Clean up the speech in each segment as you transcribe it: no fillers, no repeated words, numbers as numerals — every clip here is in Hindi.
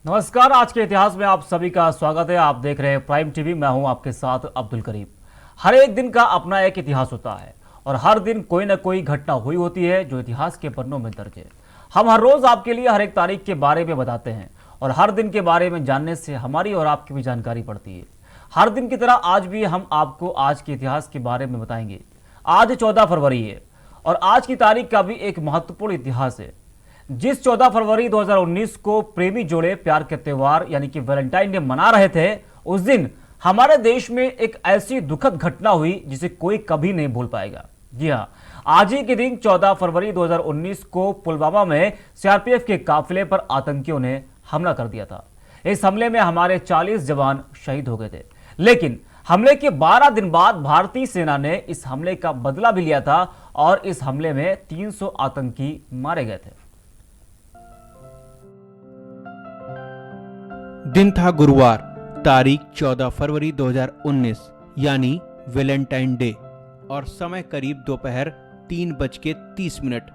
नमस्कार। आज के इतिहास में आप सभी का स्वागत है। आप देख रहे हैं प्राइम टीवी। मैं हूं आपके साथ अब्दुल करीम। हर एक दिन का अपना एक इतिहास होता है और हर दिन कोई ना कोई घटना हुई होती है जो इतिहास के पन्नों में दर्ज है। हम हर रोज आपके लिए हर एक तारीख के बारे में बताते हैं और हर दिन के बारे में जानने से हमारी और आपकी भी जानकारी बढ़ती है। हर दिन की तरह आज भी हम आपको आज के इतिहास के बारे में बताएंगे। आज 14 फरवरी है और आज की तारीख का भी एक महत्वपूर्ण इतिहास है। जिस 14 फरवरी 2019 को प्रेमी जोड़े प्यार के त्योहार यानी कि वैलेंटाइन डे मना रहे थे, उस दिन हमारे देश में एक ऐसी दुखद घटना हुई जिसे कोई कभी नहीं भूल पाएगा। जी हाँ, आज ही के दिन 14 फरवरी 2019 को पुलवामा में सीआरपीएफ के काफिले पर आतंकियों ने हमला कर दिया था। इस हमले में हमारे 40 जवान शहीद हो गए थे, लेकिन हमले के 12 दिन बाद भारतीय सेना ने इस हमले का बदला भी लिया था और इस हमले में 300 आतंकी मारे गए थे। दिन था गुरुवार, तारीख 14 फरवरी 2019 यानी वैलेंटाइन डे और समय करीब दोपहर 3:30।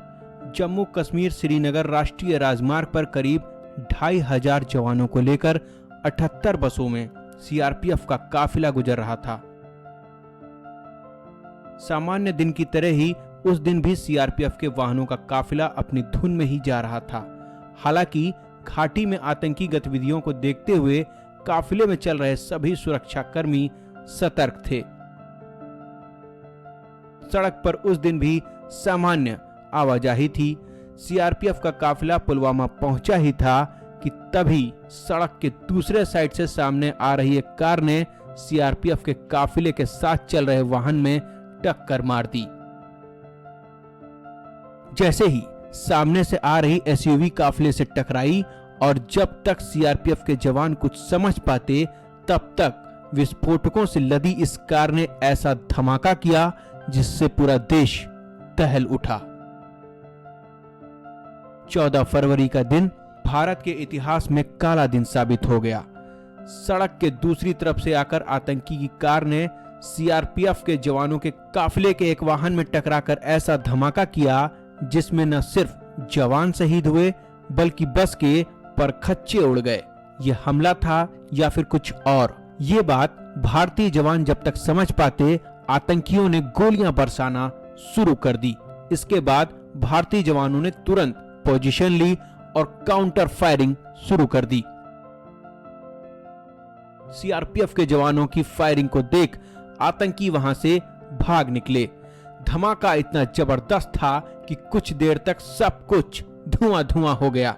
जम्मू कश्मीर श्रीनगर राष्ट्रीय राजमार्ग पर करीब 2500 जवानों को लेकर 78 बसों में सीआरपीएफ का काफिला गुजर रहा था। सामान्य दिन की तरह ही उस दिन भी सीआरपीएफ के वाहनों का काफिला अपनी धुन में ही जा रहा था। हालांकि घाटी में आतंकी गतिविधियों को देखते हुए काफिले में चल रहे सभी सुरक्षाकर्मी सतर्क थे। सड़क पर उस दिन भी सामान्य आवाजाही थी। सीआरपीएफ का काफिला पुलवामा पहुंचा ही था कि तभी सड़क के दूसरे साइड से सामने आ रही एक कार ने सीआरपीएफ के काफिले के साथ चल रहे वाहन में टक्कर मार दी। जैसे ही सामने से आ रही एसयूवी काफिले से टकराई और जब तक सीआरपीएफ के जवान कुछ समझ पाते तब तक विस्फोटकों से लदी इस कार ने ऐसा धमाका किया जिससे पूरा देश दहल उठा। 14 फरवरी का दिन भारत के इतिहास में काला दिन साबित हो गया। सड़क के दूसरी तरफ से आकर आतंकी की कार ने सीआरपीएफ के जवानों के काफिले के एक वाहन में टकराकर ऐसा धमाका किया जिसमें न सिर्फ जवान शहीद हुए बल्कि बस के परखच्चे उड़ गए। यह हमला था या फिर कुछ और, ये बात भारतीय जवान जब तक समझ पाते आतंकियों ने गोलियां बरसाना शुरू कर दी। इसके बाद भारतीय जवानों ने तुरंत पोजीशन ली और काउंटर फायरिंग शुरू कर दी। सीआरपीएफ के जवानों की फायरिंग को देख आतंकी वहां से भाग निकले। धमाका इतना जबरदस्त था कि कुछ देर तक सब कुछ धुआं धुआं हो गया।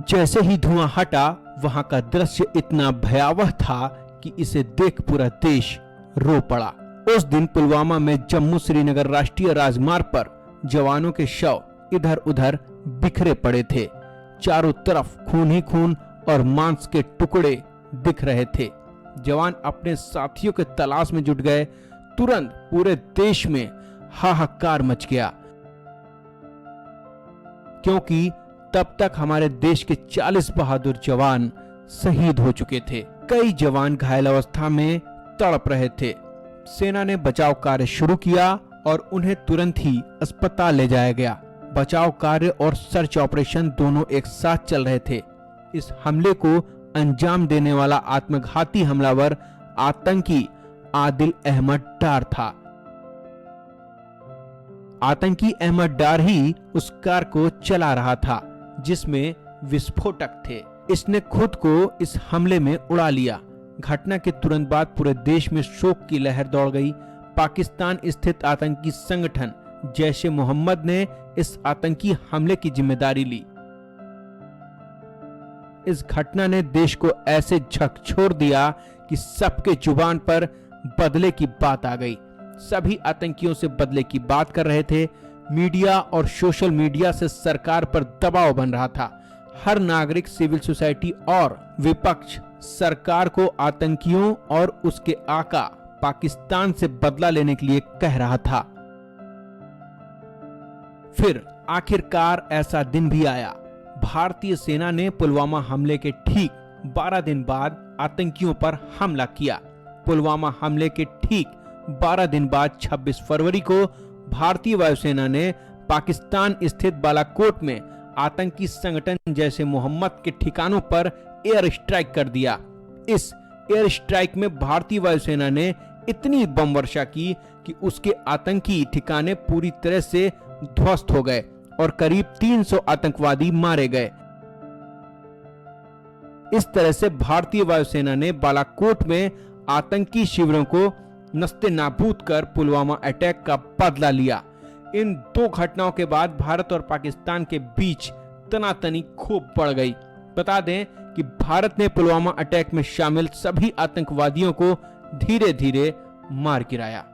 जैसे ही धुआं हटा वहां का दृश्य इतना भयावह था कि इसे देख पूरा देश रो पड़ा। उस दिन पुलवामा में जम्मू श्रीनगर राष्ट्रीय राजमार्ग पर जवानों के शव इधर उधर बिखरे पड़े थे। चारों तरफ खून ही खून और मांस के टुकड़े दिख रहे थे। जवान अपने साथियों के तलाश में जुट गए। तुरंत पूरे देश में हाहाकार मच गया, क्योंकि तब तक हमारे देश के 40 बहादुर जवान शहीद हो चुके थे। कई जवान घायल अवस्था में तड़प रहे थे। सेना ने बचाव कार्य शुरू किया और उन्हें तुरंत ही अस्पताल ले जाया गया। बचाव कार्य और सर्च ऑपरेशन दोनों एक साथ चल रहे थे। इस हमले को अंजाम देने वाला आत्मघाती हमलावर आतंकी आदिल अहमद डार था। आतंकी अहमद डार ही उस कार को चला रहा था जिसमें विस्फोटक थे। इसने खुद को इस हमले में उड़ा लिया। घटना के तुरंत बाद पूरे देश में शोक की लहर दौड़ गई। पाकिस्तान स्थित आतंकी संगठन जैश ए मोहम्मद ने इस आतंकी हमले की जिम्मेदारी ली। इस घटना ने देश को ऐसे झकझोर दिया कि सबके जुबान पर बदले की बात आ गई। सभी आतंकियों से बदले की बात कर रहे थे। मीडिया और सोशल मीडिया से सरकार पर दबाव बन रहा था। हर नागरिक, सिविल सोसाइटी और विपक्ष सरकार को आतंकियों और उसके आका पाकिस्तान से बदला लेने के लिए कह रहा था। फिर आखिरकार ऐसा दिन भी आया। भारतीय सेना ने पुलवामा हमले के ठीक 12 दिन बाद आतंकियों पर हमला किया। पुलवामा हमले के ठीक 12 दिन बाद 26 फरवरी को भारतीय वायुसेना ने पाकिस्तान स्थित बालाकोट में आतंकी संगठन जैसे मोहम्मद के ठिकानों पर एयर स्ट्राइक कर दिया। इस एयर स्ट्राइक में भारतीय वायुसेना ने इतनी बम वर्षा की कि उसके आतंकी ठिकाने पूरी तरह से ध्वस्त हो गए और करीब 300 आतंकवादी मारे गए। इस तरह से भारतीय वायुसेना ने बालाकोट में आतंकी शिविरों को नस्ते नाबूद कर पुलवामा अटैक का बदला लिया। इन दो घटनाओं के बाद भारत और पाकिस्तान के बीच तनातनी खूब बढ़ गई। बता दें कि भारत ने पुलवामा अटैक में शामिल सभी आतंकवादियों को धीरे धीरे मार गिराया।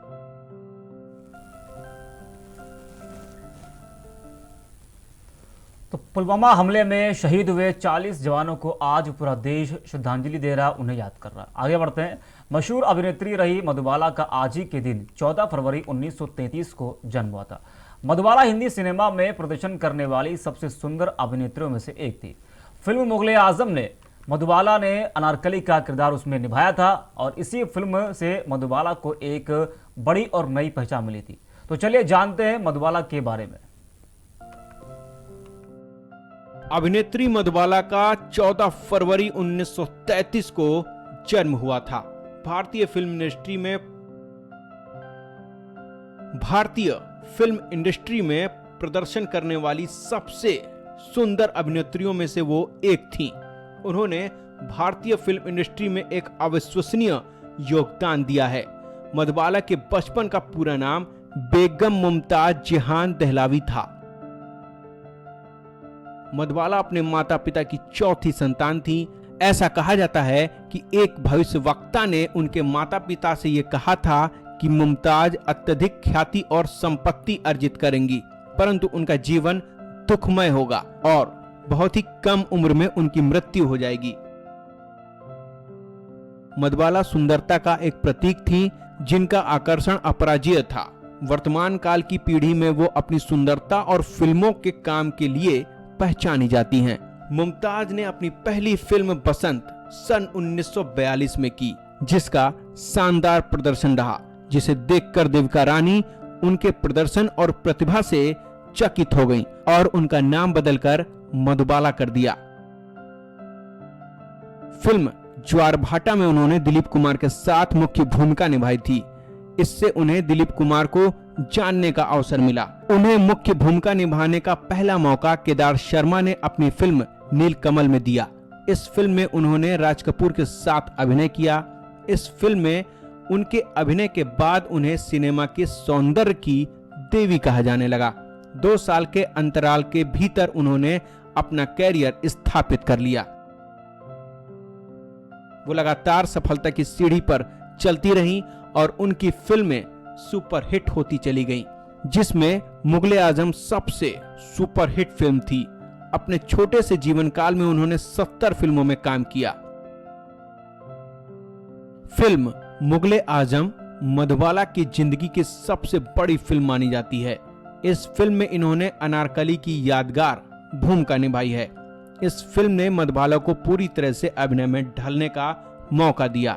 तो पुलवामा हमले में शहीद हुए 40 जवानों को आज पूरा देश श्रद्धांजलि दे रहा, उन्हें याद कर रहा। आगे बढ़ते हैं। मशहूर अभिनेत्री रही मधुबाला का आज ही के दिन 14 फरवरी 1933 को जन्म हुआ था। मधुबाला हिंदी सिनेमा में प्रदर्शन करने वाली सबसे सुंदर अभिनेत्रियों में से एक थी। फिल्म मुगले आजम ने मधुबाला ने अनारकली का किरदार उसमें निभाया था और इसी फिल्म से मधुबाला को एक बड़ी और नई पहचान मिली थी। तो चलिए जानते हैं मधुबाला के बारे में। अभिनेत्री मधुबाला का 14 फरवरी 1933 को जन्म हुआ था। भारतीय फिल्म इंडस्ट्री में प्रदर्शन करने वाली सबसे सुंदर अभिनेत्रियों में से वो एक थीं। उन्होंने भारतीय फिल्म इंडस्ट्री में एक अविश्वसनीय योगदान दिया है। मधुबाला के बचपन का पूरा नाम बेगम मुमताज जहान दहलावी था। मधुबाला अपने माता पिता की चौथी संतान थी। ऐसा कहा जाता है कि एक भविष्यवक्ता ने उनके माता पिता से यह कहा था कि मुमताज अत्यधिक ख्याति और संपत्ति अर्जित करेंगी, परंतु उनका जीवन दुखमय होगा और बहुत ही कम उम्र में उनकी मृत्यु हो जाएगी। मधुबाला सुंदरता का एक प्रतीक थी, जिनका आकर्षण अपराजेय था। वर्तमान काल की पीढ़ी में वो अपनी सुंदरता और फिल्मों के काम के लिए पहचानी जाती हैं। मुमताज ने अपनी पहली फिल्म बसंत सन 1942 में की, जिसका शानदार प्रदर्शन रहा, जिसे देखकर देविका रानी उनके प्रदर्शन और प्रतिभा से चकित हो गईं और उनका नाम बदलकर मधुबाला कर दिया। फिल्म ज्वारभाटा में उन्होंने दिलीप कुमार के साथ मुख्य भूमिका निभाई थी। इससे उन्हें दिलीप कुमार को जानने का अवसर मिला। उन्हें मुख्य भूमिका निभाने का पहला मौका केदार शर्मा ने अपनी फिल्म नीलकमल में दिया। इस फिल्म में उन्होंने राज कपूर के साथ अभिनय किया। इस फिल्म में उनके अभिनय के बाद उन्हें सिनेमा के सौंदर्य की देवी कहा जाने लगा। 2 साल के अंतराल के भीतर उन्होंने अपना कैरियर स्थापित कर लिया। वो लगातार सफलता की सीढ़ी पर चलती रहीं और उनकी फिल्में सुपरहिट होती चली गईं, जिसमें मुगले आजम सबसे सुपरहिट फिल्म थी। अपने छोटे से जीवन काल में उन्होंने 70 फिल्मों में काम किया। फिल्म मुगले आजम मधुबाला की जिंदगी की सबसे बड़ी फिल्म मानी जाती है। इस फिल्म में इन्होंने अनारकली की यादगार भूमिका निभाई है। इस फिल्म ने मधुबाला को पूरी तरह से अभिनय में ढलने का मौका दिया।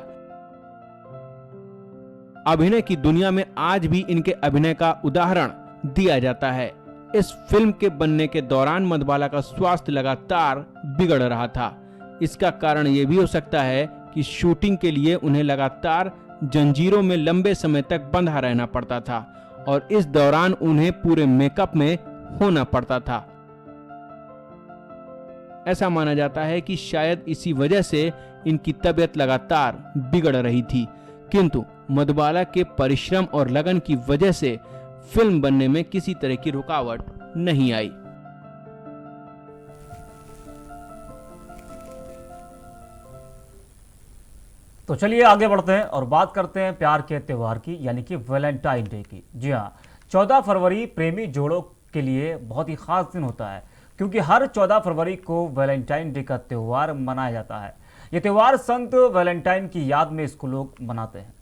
अभिनय की दुनिया में आज भी इनके अभिनय का उदाहरण दिया जाता है। इस फिल्म के बनने के दौरान मधुबाला का स्वास्थ्य लगातार बिगड़ रहा था। इसका कारण यह भी हो सकता है कि शूटिंग के लिए उन्हें लगातार जंजीरों में लंबे समय तक बंधा रहना पड़ता था और इस दौरान उन्हें पूरे मेकअप में होना पड़ता था। ऐसा माना जाता है कि शायद इसी वजह से इनकी तबीयत लगातार बिगड़ रही थी, किंतु मधुबाला के परिश्रम और लगन की वजह से फिल्म बनने में किसी तरह की रुकावट नहीं आई। तो चलिए आगे बढ़ते हैं और बात करते हैं प्यार के त्योहार की, यानी कि वैलेंटाइन डे की। जी हाँ, 14 फरवरी प्रेमी जोड़ों के लिए बहुत ही खास दिन होता है, क्योंकि हर 14 फरवरी को वैलेंटाइन डे का त्यौहार मनाया जाता है। ये त्यौहार संत वैलेंटाइन की याद में इसको लोग मनाते हैं।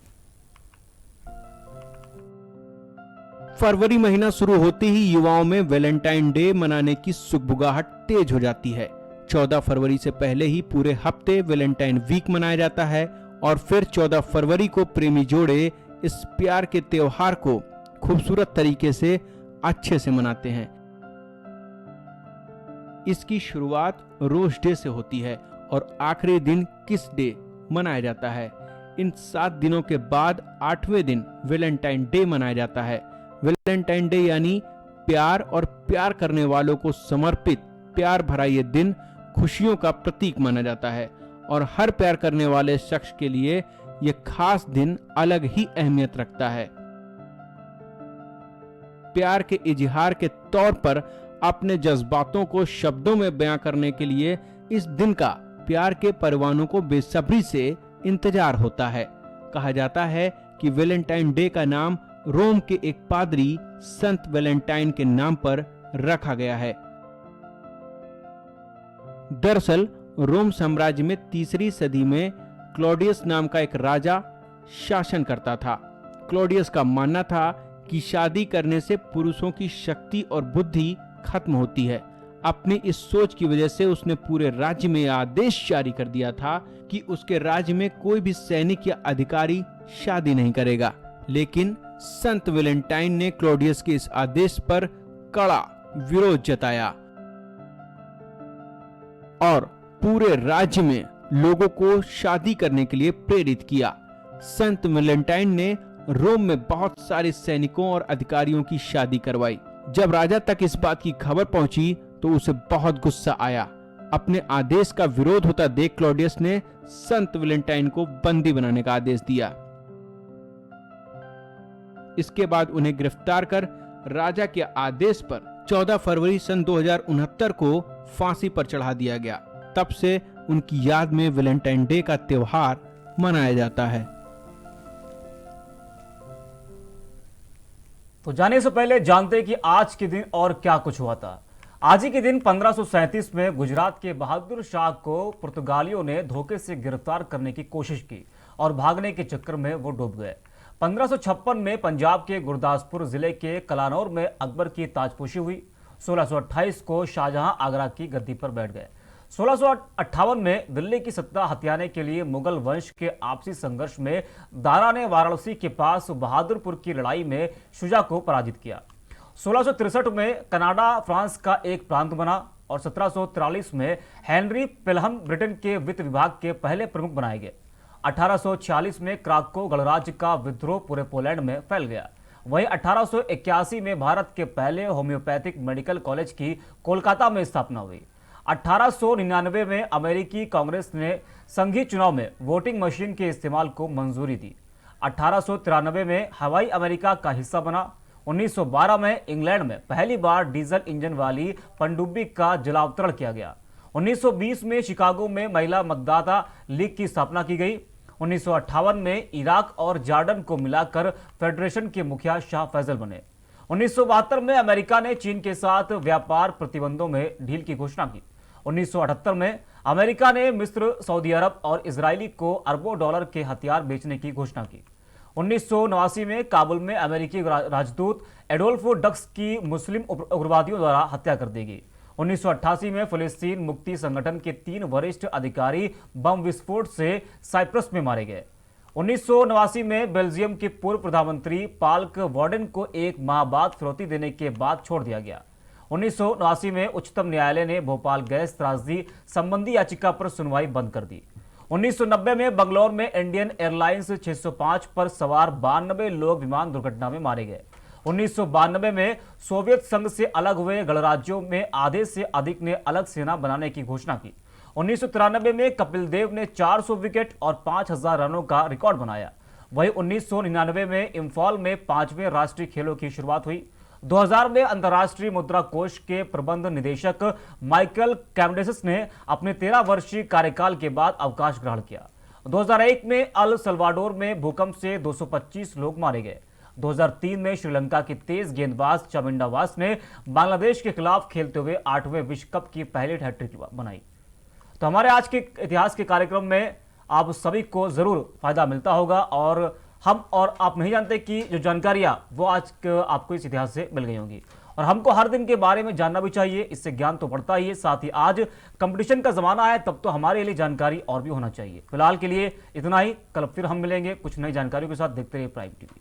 फरवरी महीना शुरू होते ही युवाओं में वैलेंटाइन डे मनाने की सुगबुगाहट तेज हो जाती है। 14 फरवरी से पहले ही पूरे हफ्ते वैलेंटाइन वीक मनाया जाता है और फिर 14 फरवरी को प्रेमी जोड़े इस प्यार के त्योहार को खूबसूरत तरीके से अच्छे से मनाते हैं। इसकी शुरुआत रोज डे से होती है और आखिरी दिन किस डे मनाया जाता है। इन 7 दिनों के बाद 8वें दिन वैलेंटाइन डे मनाया जाता है। वैलेंटाइन डे यानी प्यार और प्यार करने वालों को समर्पित प्यार भरा ये दिन खुशियों का प्रतीक माना जाता है और हर प्यार करने वाले शख्स के लिए ये खास दिन अलग ही अहमियत रखता है। प्यार के इजहार के तौर पर अपने जज्बातों को शब्दों में बयां करने के लिए इस दिन का प्यार के परवानों को बेसब्री से इंतजार होता है। कहा जाता है कि वैलेंटाइन डे का नाम रोम के एक पादरी संत वैलेंटाइन के नाम पर रखा गया है। दरअसल रोम साम्राज्य में 3री सदी में क्लॉडियस नाम का एक राजा शासन करता था। क्लॉडियस का मानना था कि शादी करने से पुरुषों की शक्ति और बुद्धि खत्म होती है। अपनी इस सोच की वजह से उसने पूरे राज्य में आदेश जारी कर दिया था कि उसके राज्य में कोई भी सैनिक या अधिकारी शादी नहीं करेगा। लेकिन संत वैलेंटाइन ने क्लॉडियस के इस आदेश पर कड़ा विरोध जताया और पूरे राज्य में लोगों को शादी करने के लिए प्रेरित किया। संत वैलेंटाइन ने रोम में बहुत सारे सैनिकों और अधिकारियों की शादी करवाई। जब राजा तक इस बात की खबर पहुंची तो उसे बहुत गुस्सा आया। अपने आदेश का विरोध होता देख क्लॉडियस ने संत वैलेंटाइन को बंदी बनाने का आदेश दिया। इसके बाद उन्हें गिरफ्तार कर राजा के आदेश पर 14 फरवरी सन 2069 को फांसी पर चढ़ा दिया गया। तब से उनकी याद में वैलेंटाइन डे का त्योहार मनाया जाता है। तो जाने से पहले जानते हैं कि आज के दिन और क्या कुछ हुआ था। आज ही के दिन 1537 में गुजरात के बहादुर शाह को पुर्तगालियों ने धोखे से गिरफ्तार करने की कोशिश की और भागने के चक्कर में वो डूब गए। 1556 में पंजाब के गुरदासपुर जिले के कलानौर में अकबर की ताजपोशी हुई। 1628 को शाहजहां आगरा की गद्दी पर बैठ गए। 1658 में दिल्ली की सत्ता हथियाने के लिए मुगल वंश के आपसी संघर्ष में दारा ने वाराणसी के पास बहादुरपुर की लड़ाई में शुजा को पराजित किया। 1663 में कनाडा फ्रांस का एक प्रांत बना और 1743 में हेनरी पेलहम ब्रिटेन के वित्त विभाग के पहले प्रमुख बनाए गए। 1846 में क्राको गणराज्य का विद्रोह पूरे पोलैंड में फैल गया। वहीं 1881 में भारत के पहले होम्योपैथिक मेडिकल कॉलेज की कोलकाता में स्थापना हुई। 1899 में अमेरिकी कांग्रेस ने संघीय चुनाव में वोटिंग मशीन के इस्तेमाल को मंजूरी दी। 1893 में हवाई अमेरिका का हिस्सा बना। 1912 में इंग्लैंड में पहली बार डीजल इंजन वाली पनडुब्बी का जलावतरण किया गया। 1920 में शिकागो में महिला मतदाता लीग की स्थापना की गई। 1958 में इराक और जॉर्डन को मिलाकर फेडरेशन के मुखिया शाह फैजल बने। 1972 में अमेरिका ने चीन के साथ व्यापार प्रतिबंधों में ढील की घोषणा की। 1978 में अमेरिका ने मिस्र, सऊदी अरब और इजरायली को अरबों डॉलर के हथियार बेचने की घोषणा की। 1989 में काबुल में अमेरिकी राजदूत एडोल्फो डक्स की मुस्लिम उग्रवादियों द्वारा हत्या कर दी गई। 1988 में फिलिस्तीन मुक्ति संगठन के 3 वरिष्ठ अधिकारी बम विस्फोट से साइप्रस में मारे गए। 1989 में बेल्जियम के पूर्व प्रधानमंत्री पाल्क वार्डन को 1 माह बाद फिरौती देने के बाद छोड़ दिया गया। 1989 में उच्चतम न्यायालय ने भोपाल गैस त्रासदी संबंधी याचिका पर सुनवाई बंद कर दी। 1990 में बंगलौर में इंडियन एयरलाइंस 605 पर सवार 92 लोग विमान दुर्घटना में मारे गए। 1992 में सोवियत संघ से अलग हुए गणराज्यों में आधे से अधिक ने अलग सेना बनाने की घोषणा की। 1993 में कपिल देव ने 400 विकेट और 5000 रनों का रिकॉर्ड बनाया। वहीं 1999 में इंफॉल में 5वें राष्ट्रीय खेलों की शुरुआत हुई। 2000 में अंतर्राष्ट्रीय मुद्रा कोष के प्रबंध निदेशक माइकल कैमडेसिस ने अपने 13 वर्षीय कार्यकाल के बाद अवकाश ग्रहण किया। 2001 में अल सल्वाडोर में भूकंप से 225 लोग मारे गए। 2003 में श्रीलंका की तेज गेंदबाज चामिंडा वास ने बांग्लादेश के खिलाफ खेलते हुए 8वें विश्व कप की पहली हैट्रिक बनाई। तो हमारे आज के इतिहास के कार्यक्रम में आप सभी को जरूर फायदा मिलता होगा और हम और आप नहीं जानते कि जो जानकारियां वो आज आपको इस इतिहास से मिल गई होंगी और हमको हर दिन के बारे में जानना भी चाहिए। इससे ज्ञान तो बढ़ता ही है, साथ ही आज कंपटीशन का जमाना है, तब तो हमारे लिए जानकारी और भी होना चाहिए। फिलहाल के लिए इतना ही। कल फिर हम मिलेंगे कुछ नई जानकारियों के साथ। देखते रहिए प्राइम टीवी।